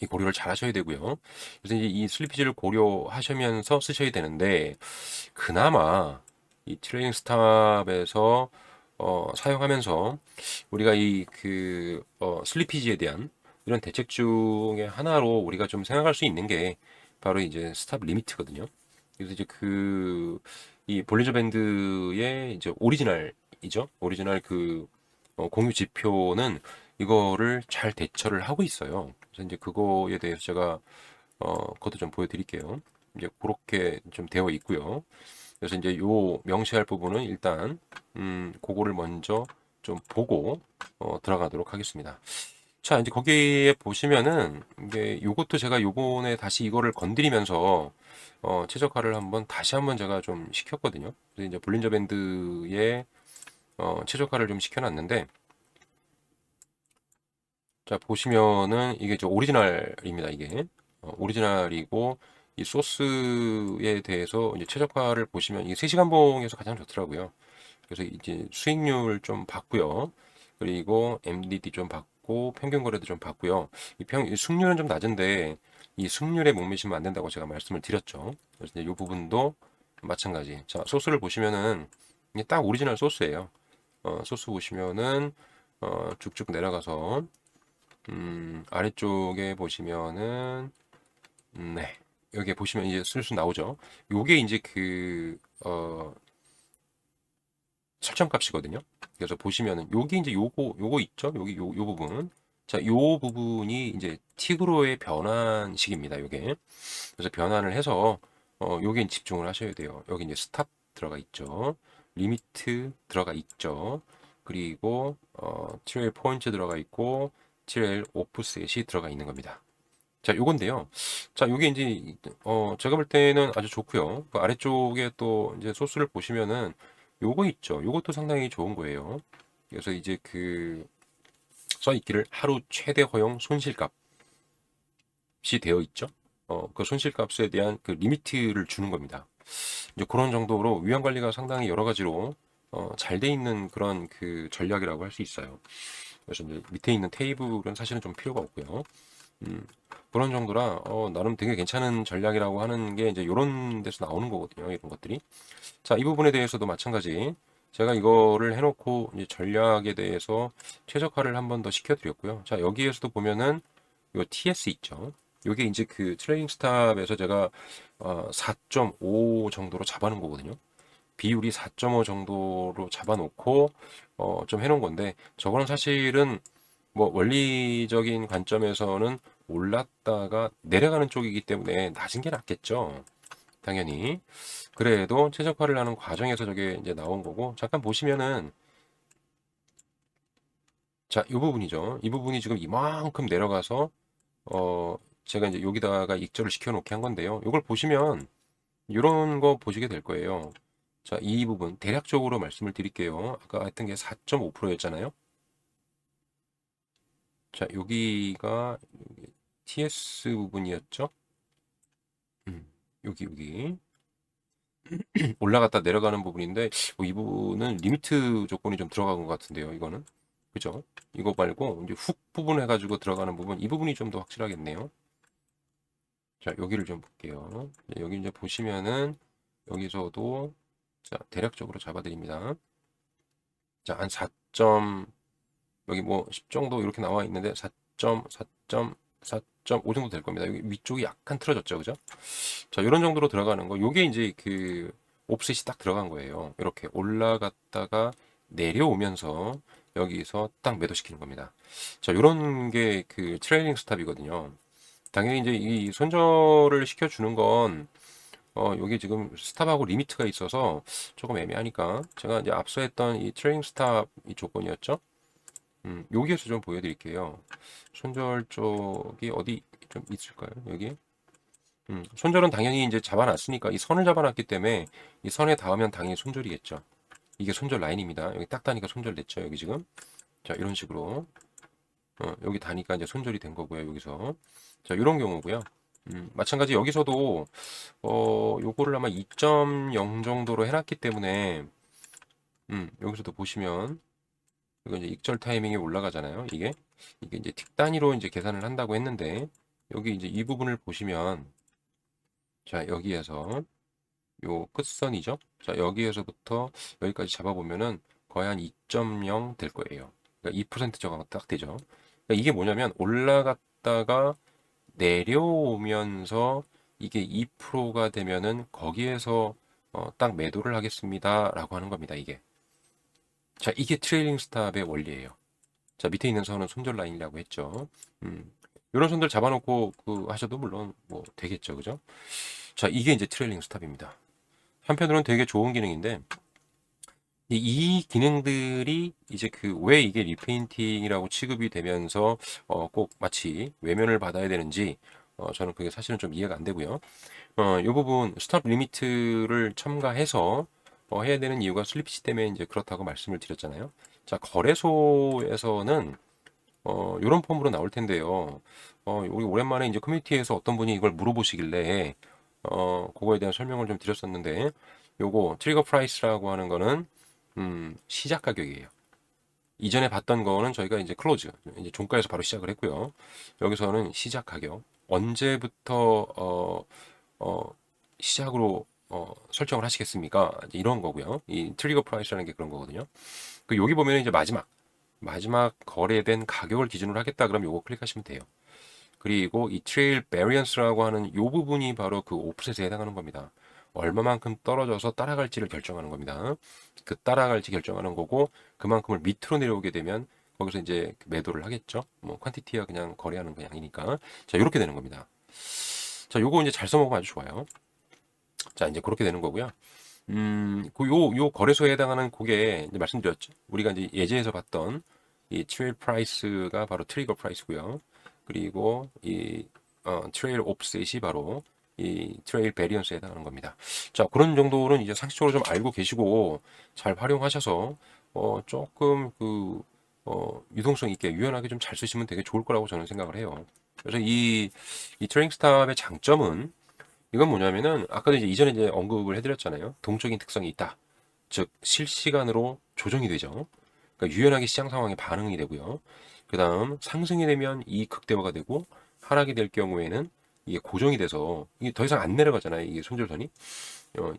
이 고려를 잘 하셔야 되고요. 그래서 이제 이 슬리피지를 고려하시면서 쓰셔야 되는데, 그나마 이 트레일링 스탑에서 사용하면서 우리가 이 슬리피지에 대한 이런 대책 중에 하나로 우리가 좀 생각할 수 있는 게 바로 이제 스탑 리미트거든요. 그래서 이제 이 볼린저 밴드의 이제 오리지널이죠. 오리지널 공유 지표는 이거를 잘 대처를 하고 있어요. 그래서 이제 그거에 대해서 제가 그것도 좀 보여드릴게요. 이제 그렇게 좀 되어 있고요. 그래서 이제 요 명시할 부분은 일단 그거를 먼저 좀 보고 들어가도록 하겠습니다. 자, 이제 거기에 보시면은 이게 요것도 제가 요번에 다시 이거를 건드리면서 최적화를 다시 한번 제가 좀 시켰거든요. 그래서 이제 볼린저 밴드에 최적화를 좀 시켜놨는데, 자 보시면은 이게 저 오리지널입니다. 이게 오리지널이고 이 소스에 대해서 이제 최적화를 보시면 이게 3시간 봉에서 가장 좋더라고요. 그래서 이제 수익률 좀 봤고요. 그리고 MDD 좀 봤고 평균 거래도 좀 봤고요. 이 승률은 좀 낮은데 이 승률에 못 미시면 안 된다고 제가 말씀을 드렸죠. 그래서 이제 이 부분도 마찬가지. 자, 소스를 보시면은 이게 딱 오리지널 소스예요. 소스 보시면은 쭉쭉 내려가서 아래쪽에 보시면은 네. 여기 보시면 이제 슬슬 나오죠. 요게 이제 설정 값이거든요. 그래서 보시면은 여기 이제 요거 있죠? 여기 요 부분. 자, 요 부분이 이제 틱으로의 변환식입니다. 요게. 그래서 변환을 해서 요게 집중을 하셔야 돼요. 여기 이제 스탑 들어가 있죠. 리미트 들어가 있죠. 그리고 트레일 포인트 들어가 있고 트레일 오프셋이 들어가 있는 겁니다. 자, 요건데요. 자, 요게 이제 제가 볼 때는 아주 좋고요. 그 아래쪽에 또 이제 소스를 보시면은 요거 있죠. 요것도 상당히 좋은 거예요. 그래서 이제 써 있기를 하루 최대 허용 손실값이 되어 있죠. 그 손실값에 대한 그 리미트를 주는 겁니다. 이제 그런 정도로 위험 관리가 상당히 여러 가지로 잘 돼 있는 그런 전략이라고 할 수 있어요. 그래서 이제 밑에 있는 테이블은 사실은 좀 필요가 없고요. 음, 그런 정도라 나름 되게 괜찮은 전략이라고 하는 게 이제 이런 데서 나오는 거거든요. 이런 것들이. 자, 이 부분에 대해서도 마찬가지. 제가 이거를 해놓고 이제 전략에 대해서 최적화를 한 번 더 시켜드렸고요. 자, 여기에서도 보면은 요 TS 있죠. 요게 이제 트레이닝 스탑에서 제가 4.5 정도로 잡아놓은 거거든요. 비율이 4.5 정도로 잡아놓고 좀 해놓은 건데 저거는 사실은 뭐 원리적인 관점에서는 올랐다가 내려가는 쪽이기 때문에 낮은 게 낫겠죠. 당연히. 그래도 최적화를 하는 과정에서 저게 이제 나온 거고, 잠깐 보시면은, 자, 이 부분이죠. 이 부분이 지금 이만큼 내려가서, 어, 제가 이제 여기다가 익절을 시켜놓게 한 건데요. 이걸 보시면, 이런 거 보시게 될 거예요. 자, 이 부분, 대략적으로 말씀을 드릴게요. 아까 했던 게 4.5%였잖아요. 자, 여기가 TS 부분이었죠. 여기. 올라갔다 내려가는 부분인데 이 부분은 리미트 조건이 좀 들어간 것 같은데요. 이거는 그죠? 이거 말고 이제 훅 부분 해가지고 들어가는 부분 이 부분이 좀 더 확실하겠네요. 자, 여기를 좀 볼게요. 여기 이제 보시면은 여기서도 자 대략적으로 잡아드립니다. 자, 한 4점 여기 뭐 10 정도 이렇게 나와 있는데 4.4.4.5 정도 될 겁니다. 여기 위쪽이 약간 틀어졌죠, 그죠? 자, 이런 정도로 들어가는 거. 요게 이제 옵셋이 딱 들어간 거예요. 이렇게 올라갔다가 내려오면서 여기서 딱 매도시키는 겁니다. 자, 요런 게 트레일링 스탑이거든요. 당연히 이제 이 손절을 시켜주는 건, 여기 지금 스탑하고 리미트가 있어서 조금 애매하니까 제가 이제 앞서 했던 이 트레일링 스탑 이 조건이었죠. 여기에서 좀 보여드릴게요. 손절 쪽이 어디 좀 있을까요? 여기? 손절은 당연히 이제 잡아놨으니까 이 선을 잡아놨기 때문에 이 선에 닿으면 당연히 손절이겠죠. 이게 손절 라인입니다. 여기 딱 다니까 손절 됐죠. 여기 지금. 자, 이런 식으로. 여기 다니까 이제 손절이 된 거고요. 여기서. 자, 이런 경우고요. 마찬가지 여기서도 요거를 아마 2.0 정도로 해놨기 때문에 여기서도 보시면 그리고 이제 익절 타이밍이 올라가잖아요. 이게 이제 틱 단위로 이제 계산을 한다고 했는데 여기 이제 이 부분을 보시면 자 여기에서 요 끝선이죠. 자 여기에서부터 여기까지 잡아보면은 거의 한 2.0 될 거예요. 그러니까 2% 저하가 딱 되죠. 그러니까 이게 뭐냐면 올라갔다가 내려오면서 이게 2%가 되면은 거기에서 딱 매도를 하겠습니다라고 하는 겁니다. 이게. 자, 이게 트레일링 스탑의 원리예요. 자, 밑에 있는 선은 손절 라인이라고 했죠. 이런 선들 잡아놓고 하셔도 물론 뭐 되겠죠. 그죠? 자, 이게 이제 트레일링 스탑입니다. 한편으로는 되게 좋은 기능인데 이 기능들이 이제 왜 이게 리페인팅이라고 취급이 되면서 꼭 마치 외면을 받아야 되는지 저는 그게 사실은 좀 이해가 안 되고요. 이 부분 스탑 리미트를 첨가해서 해야 되는 이유가 슬리피지 때문에 이제 그렇다고 말씀을 드렸잖아요. 자, 거래소에서는 이런 폼으로 나올 텐데요. 우리 오랜만에 이제 커뮤니티에서 어떤 분이 이걸 물어보시길래 그거에 대한 설명을 좀 드렸었는데 요거 트리거 프라이스라고 하는 거는 시작 가격이에요. 이전에 봤던 거는 저희가 이제 클로즈, 이제 종가에서 바로 시작을 했고요. 여기서는 시작 가격, 언제부터 어, 시작으로 설정을 하시겠습니까? 이제 이런 거고요. 이 트리거 프라이스라는 게 그런 거거든요. 여기 보면 이제 마지막 거래된 가격을 기준으로 하겠다 그럼 요거 클릭하시면 돼요. 그리고 이 트레일 베리언스라고 하는 요 부분이 바로 그 오프셋에 해당하는 겁니다. 얼마만큼 떨어져서 따라갈지를 결정하는 겁니다. 그 따라갈지 결정하는 거고 그만큼을 밑으로 내려오게 되면 거기서 이제 매도를 하겠죠. 뭐 퀀티티야 그냥 거래하는 거 양이니까. 자, 이렇게 되는 겁니다. 자, 요거 이제 잘 써먹으면 아주 좋아요. 자, 이제 그렇게 되는 거고요. 요 거래소에 해당하는 그게 이제 말씀드렸죠. 우리가 이제 예제에서 봤던 이 트레일 프라이스가 바로 트리거 프라이스고요. 그리고 이 트레일 옵셋이 바로 이 트레일 베리언스에 해당하는 겁니다. 자, 그런 정도는 이제 상식적으로 좀 알고 계시고 잘 활용하셔서 조금 유동성 있게 유연하게 좀 잘 쓰시면 되게 좋을 거라고 저는 생각을 해요. 그래서 이 트레이닝 스탑의 장점은 이건 뭐냐면은 아까도 이제 이전에 이제 언급을 해드렸잖아요. 동적인 특성이 있다. 즉 실시간으로 조정이 되죠. 그러니까 유연하게 시장 상황에 반응이 되고요. 그다음 상승이 되면 이익 극대화가 되고 하락이 될 경우에는 이게 고정이 돼서 이게 더 이상 안 내려가잖아요. 이게 손절선이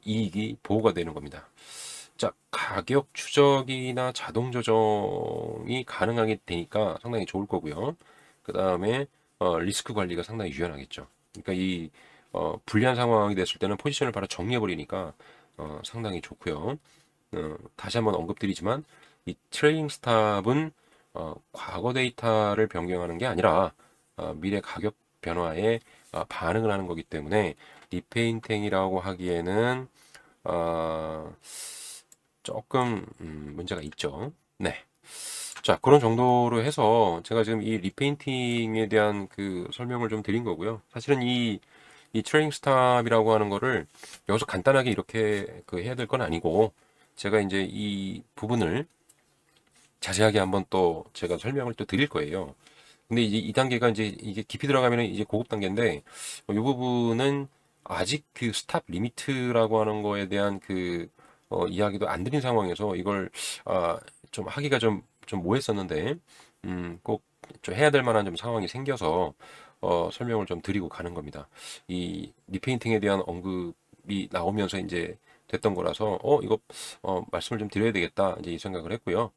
이익이 보호가 되는 겁니다. 자, 가격 추적이나 자동 조정이 가능하게 되니까 상당히 좋을 거고요. 그 다음에 리스크 관리가 상당히 유연하겠죠. 그러니까 불리한 상황이 됐을 때는 포지션을 바로 정리해 버리니까 상당히 좋고요. 다시 한번 언급드리지만 이 트레이딩 스탑은 과거 데이터를 변경하는 게 아니라 미래 가격 변화에 반응을 하는 거기 때문에 리페인팅이라고 하기에는 어, 조금 문제가 있죠. 네. 자, 그런 정도로 해서 제가 지금 이 리페인팅에 대한 설명을 좀 드린 거고요. 사실은 이 트레이닝 스탑이라고 하는 거를 여기서 간단하게 이렇게 해야 될 건 아니고 제가 이제 이 부분을 자세하게 한번 또 제가 설명을 또 드릴 거예요. 근데 이제 이 단계가 이제 이게 깊이 들어가면 이제 고급 단계인데 이 부분은 아직 스탑 리미트라고 하는 거에 대한 이야기도 안 드린 상황에서 이걸 좀 하기가 좀 뭐했었는데 꼭 좀 해야 될 만한 좀 상황이 생겨서 설명을 좀 드리고 가는 겁니다. 이 리페인팅에 대한 언급이 나오면서 이제 됐던 거라서 이거 말씀을 좀 드려야 되겠다 이제 이 생각을 했고요.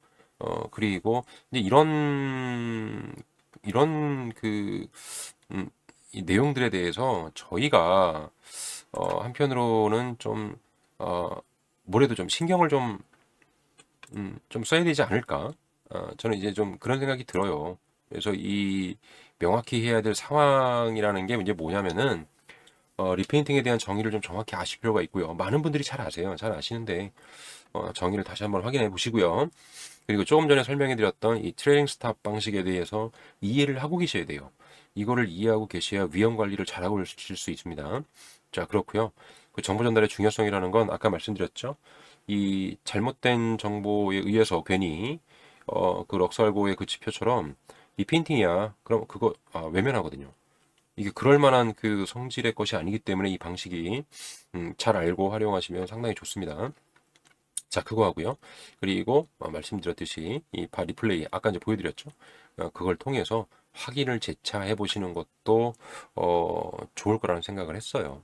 그리고 이제 이런 이 내용들에 대해서 저희가 한편으로는 좀 뭐래도 좀 신경을 좀 써야 되지 않을까? 저는 이제 좀 그런 생각이 들어요. 그래서 이 명확히 해야 될 상황이라는 게 이제 뭐냐면은 리페인팅에 대한 정의를 좀 정확히 아실 필요가 있고요. 많은 분들이 잘 아세요. 잘 아시는데 정의를 다시 한번 확인해 보시고요. 그리고 조금 전에 설명해 드렸던 이 트레이닝 스탑 방식에 대해서 이해를 하고 계셔야 돼요. 이거를 이해하고 계셔야 위험 관리를 잘하고 계실 수 있습니다. 자, 그렇고요. 정보 전달의 중요성이라는 건 아까 말씀드렸죠. 이 잘못된 정보에 의해서 괜히 럭살고의 그 지표처럼 이 페인팅이야. 그럼 그거 외면하거든요. 이게 그럴 만한 성질의 것이 아니기 때문에 이 방식이 잘 알고 활용하시면 상당히 좋습니다. 자, 그거 하고요. 그리고 말씀드렸듯이 이 바 리플레이 아까 이제 보여드렸죠. 그걸 통해서 확인을 재차 해보시는 것도 좋을 거라는 생각을 했어요.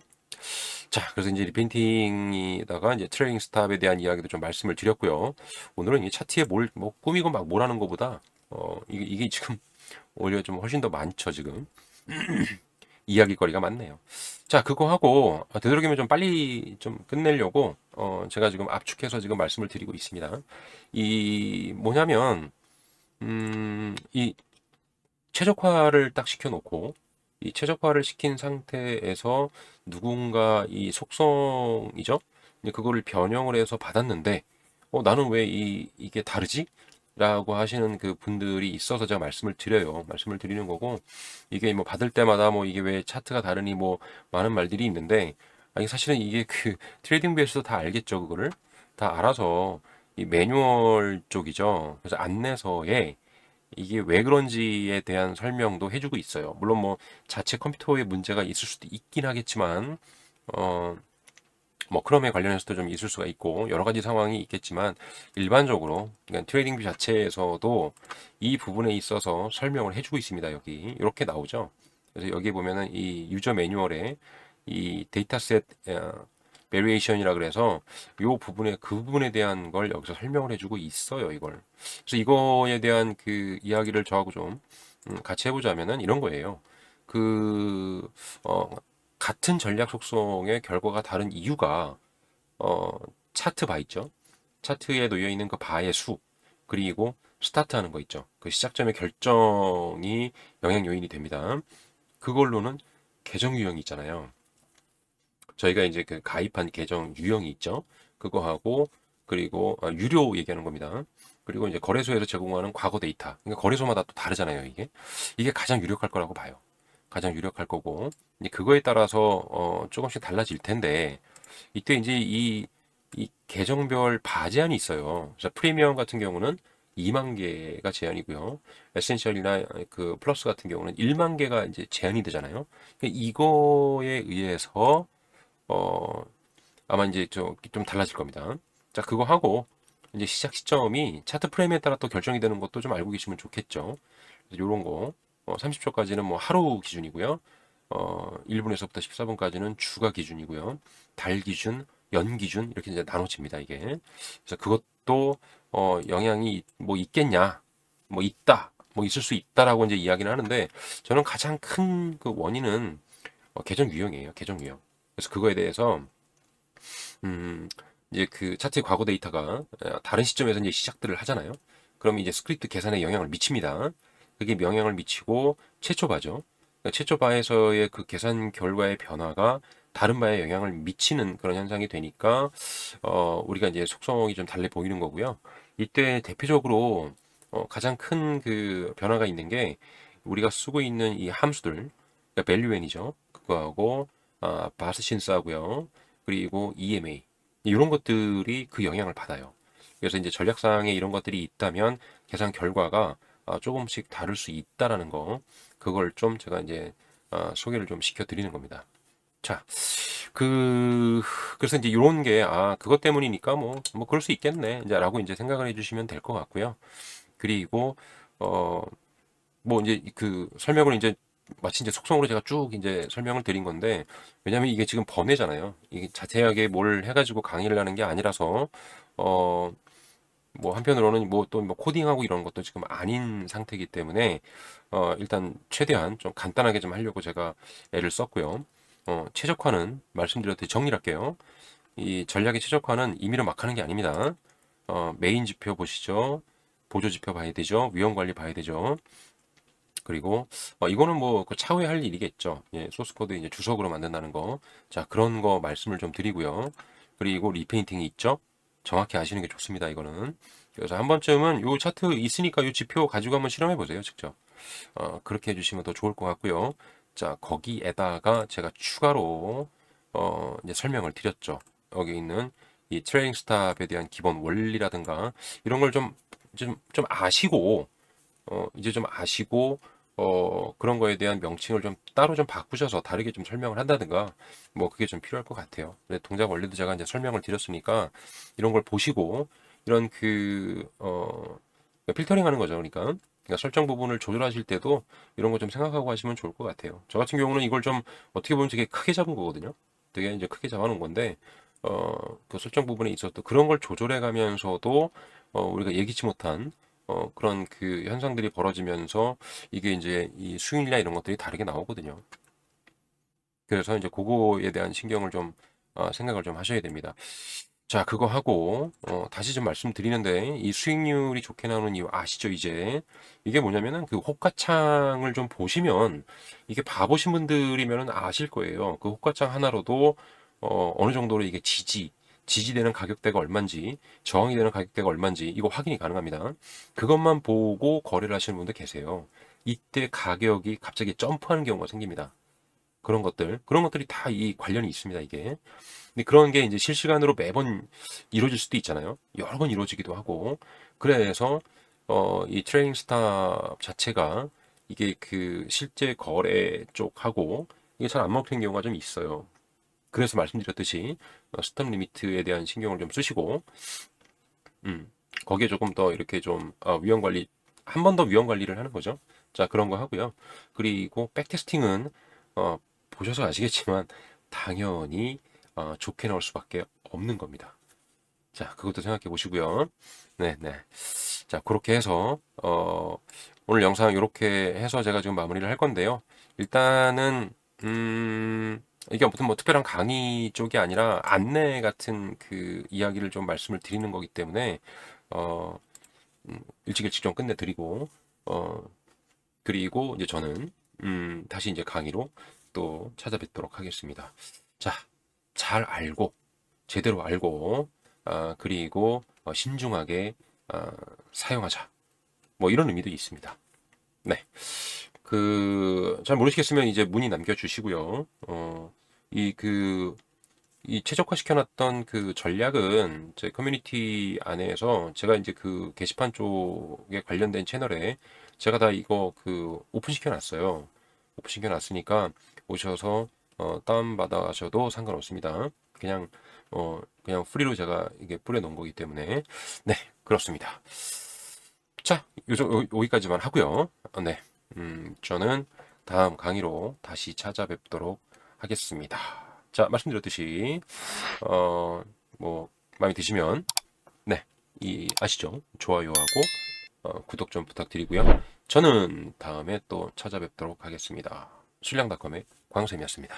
자, 그래서 이제 리페인팅이다가 이제 트레이닝 스탑에 대한 이야기도 좀 말씀을 드렸고요. 오늘은 이 차트에 뭐 꾸미고 막 뭐라는 것보다 이게 지금 오히려 좀 훨씬 더 많죠, 지금. 이야기거리가 많네요. 자, 그거 하고 되도록이면 좀 빨리 좀 끝내려고 제가 지금 압축해서 지금 말씀을 드리고 있습니다. 이 뭐냐면 이 최적화를 딱 시켜놓고 이 최적화를 시킨 상태에서 누군가 이 속성이죠. 이제 그거를 변형을 해서 받았는데 나는 왜 이게 다르지? 라고 하시는 그 분들이 있어서 제가 말씀을 드려요. 말씀을 드리는 거고 이게 뭐 받을 때마다 뭐 이게 왜 차트가 다르니 뭐 많은 말들이 있는데 아니 사실은 이게 그 트레이딩 뷰에서도 다 알겠죠. 그거를 다 알아서 이 매뉴얼 쪽이죠. 그래서 안내서에 이게 왜 그런지에 대한 설명도 해주고 있어요. 물론 뭐 자체 컴퓨터에 문제가 있을 수도 있긴 하겠지만, 어, 뭐 크롬에 관련해서도 좀 있을 수가 있고 여러 가지 상황이 있겠지만 일반적으로 그러니까 트레이딩 뷰 자체에서도 이 부분에 있어서 설명을 해주고 있습니다. 여기 이렇게 나오죠. 그래서 여기 보면은 이 유저 매뉴얼에 이 데이터셋 베리에이션이라 그래서 요 부분에 그 부분에 대한 걸 여기서 설명을 해주고 있어요. 이걸. 그래서 이거에 대한 그 이야기를 저하고 좀 같이 해보자면은 이런 거예요. 그 어, 같은 전략 속성의 결과가 다른 이유가 어, 차트 바 있죠. 차트에 놓여 있는 그 바의 수 그리고 스타트하는 거 있죠. 그 시작점의 결정이 영향 요인이 됩니다. 그걸로는 계정 유형이 있잖아요. 저희가 이제 그 가입한 계정 유형이 있죠. 그거하고 그리고 유료 얘기하는 겁니다. 그리고 이제 거래소에서 제공하는 과거 데이터. 그러니까 거래소마다 또 다르잖아요. 이게 가장 유력할 거라고 봐요. 가장 유력할 거고 이제 그거에 따라서 조금씩 달라질 텐데 이때 이제 이 계정별 바제한이 있어요. 그래서 프리미엄 같은 경우는 2만 개가 제한이고요. 에센셜이나 그 플러스 같은 경우는 1만 개가 이제 제한이 되잖아요. 그러니까 이거에 의해서 어, 아마 이제 좀 달라질 겁니다. 자, 그거 하고 이제 시작 시점이 차트 프레임에 따라 또 결정이 되는 것도 좀 알고 계시면 좋겠죠. 그래서 요런 거 30초까지는 뭐 하루 기준이고요. 1분에서부터 14분까지는 주가 기준이고요. 달 기준, 연 기준 이렇게 이제 나눠집니다, 이게. 그래서 그것도 영향이 뭐 있겠냐? 뭐 있다. 뭐 있을 수 있다라고 이제 이야기는 하는데 저는 가장 큰 그 원인은 계정 유형이에요. 계정 유형. 그래서 그거에 대해서 음, 이제 그 차트의 과거 데이터가 다른 시점에서 이제 시작들을 하잖아요. 그럼 이제 스크립트 계산에 영향을 미칩니다. 그게 영향을 미치고 최초 바죠. 그러니까 최초 바에서의 그 계산 결과의 변화가 다른 바에 영향을 미치는 그런 현상이 되니까 우리가 이제 속성이 좀 달리 보이는 거고요. 이때 대표적으로 가장 큰 그 변화가 있는 게 우리가 쓰고 있는 이 함수들, 그러니까 밸류엔이죠. 그거하고 바스신스하고요. 그리고 EMA 이런 것들이 그 영향을 받아요. 그래서 이제 전략상에 이런 것들이 있다면 계산 결과가 조금씩 다를 수 있다라는 거 그걸 좀 제가 이제 소개를 좀 시켜드리는 겁니다. 자, 그래서 이제 이런 게 그것 때문이니까 뭐 그럴 수 있겠네 이제라고 이제 생각을 해주시면 될 것 같고요. 그리고 어 뭐 이제 그 설명을 이제 마치 이제 속성으로 제가 쭉 이제 설명을 드린 건데 왜냐면 이게 지금 번외잖아요. 이게 자세하게 뭘 해가지고 강의를 하는 게 아니라서 어 뭐 한편으로는 뭐 또 뭐 코딩하고 이런 것도 지금 아닌 상태이기 때문에 일단 최대한 좀 간단하게 좀 하려고 제가 애를 썼고요. 최적화는 말씀드렸듯이 정리를 할게요. 이 전략의 최적화는 임의로 막 하는 게 아닙니다. 메인 지표 보시죠. 보조 지표 봐야 되죠. 위험 관리 봐야 되죠. 그리고 이거는 뭐 그 차후에 할 일이겠죠. 예, 소스 코드 이제 주석으로 만든다는 거. 자, 그런 거 말씀을 좀 드리고요. 그리고 리페인팅이 있죠. 정확히 아시는 게 좋습니다. 이거는. 그래서 한 번쯤은 요 차트 있으니까 요 지표 가지고 한번 실험해 보세요. 직접. 그렇게 해주시면 더 좋을 것 같고요. 자, 거기에다가 제가 추가로 이제 설명을 드렸죠. 여기 있는 이 트레이닝 스탑에 대한 기본 원리라든가 이런 걸 좀 아시고 이제 좀 아시고 그런 거에 대한 명칭을 좀 따로 좀 바꾸셔서 다르게 좀 설명을 한다든가, 뭐 그게 좀 필요할 것 같아요. 근데 동작 원리도 제가 이제 설명을 드렸으니까 이런 걸 보시고 이런 필터링 하는 거죠. 그러니까 설정 부분을 조절하실 때도 이런 거 좀 생각하고 하시면 좋을 것 같아요. 저 같은 경우는 이걸 좀 어떻게 보면 되게 크게 잡은 거거든요. 되게 이제 크게 잡아놓은 건데, 그 설정 부분에 있어서 그런 걸 조절해 가면서도 우리가 예기치 못한 그런 그 현상들이 벌어지면서 이게 이제 이 수익이나 이런 것들이 다르게 나오거든요. 그래서 이제 그거에 대한 신경을 좀 생각을 좀 하셔야 됩니다. 자, 그거 하고 다시 좀 말씀드리는데 이 수익률이 좋게 나오는 이유 아시죠? 이제 이게 뭐냐면은 그 호가창을 좀 보시면 이게 봐보신 분들이면은 아실 거예요. 그 호가창 하나로도 어느 정도로 이게 지지되는 가격대가 얼마인지, 저항이 되는 가격대가 얼마인지 이거 확인이 가능합니다. 그것만 보고 거래를 하시는 분들 계세요. 이때 가격이 갑자기 점프하는 경우가 생깁니다. 그런 것들이 다 이 관련이 있습니다, 이게. 근데 그런 게 이제 실시간으로 매번 이루어질 수도 있잖아요. 여러 번 이루어지기도 하고. 그래서, 이 트레이딩 스탑 자체가 이게 그 실제 거래 쪽하고 이게 잘 안 먹히는 경우가 좀 있어요. 그래서 말씀드렸듯이, 스탑 리미트에 대한 신경을 좀 쓰시고, 음, 거기에 조금 더 이렇게 좀, 위험 관리, 한 번 더 위험 관리를 하는 거죠. 자, 그런 거 하고요. 그리고 백테스팅은, 어, 보셔서 아시겠지만, 당연히, 좋게 나올 수밖에 없는 겁니다. 자, 그것도 생각해 보시고요. 네, 네. 자, 그렇게 해서, 오늘 영상 이렇게 해서 제가 지금 마무리를 할 건데요. 일단은, 이게 아무튼 뭐 특별한 강의 쪽이 아니라 안내 같은 그 이야기를 좀 말씀을 드리는 거기 때문에, 어, 일찍 좀 끝내드리고, 어, 그리고 이제 저는, 다시 이제 강의로 또 찾아뵙도록 하겠습니다. 자, 잘 알고, 제대로 알고, 그리고 신중하게 사용하자. 뭐 이런 의미도 있습니다. 네. 잘 모르시겠으면 이제 문의 남겨주시고요. 이 그, 이 최적화 시켜놨던 그 전략은 제 커뮤니티 안에서 제가 이제 그 게시판 쪽에 관련된 채널에 제가 다 이거 오픈시켜 놨어요. 오픈시켜 놨으니까 오셔서 다운받아 가셔도 상관없습니다. 그냥 프리로 제가 이게 뿌려 놓은 거기 때문에. 네, 그렇습니다. 자, 여기까지만 하고요. 네. 저는 다음 강의로 다시 찾아뵙도록 하겠습니다. 자, 말씀드렸듯이, 어, 뭐, 마음에 드시면, 네, 아시죠? 좋아요하고, 구독 좀 부탁드리고요. 저는 다음에 또 찾아뵙도록 하겠습니다. 술량닷컴의 광쌤이었습니다.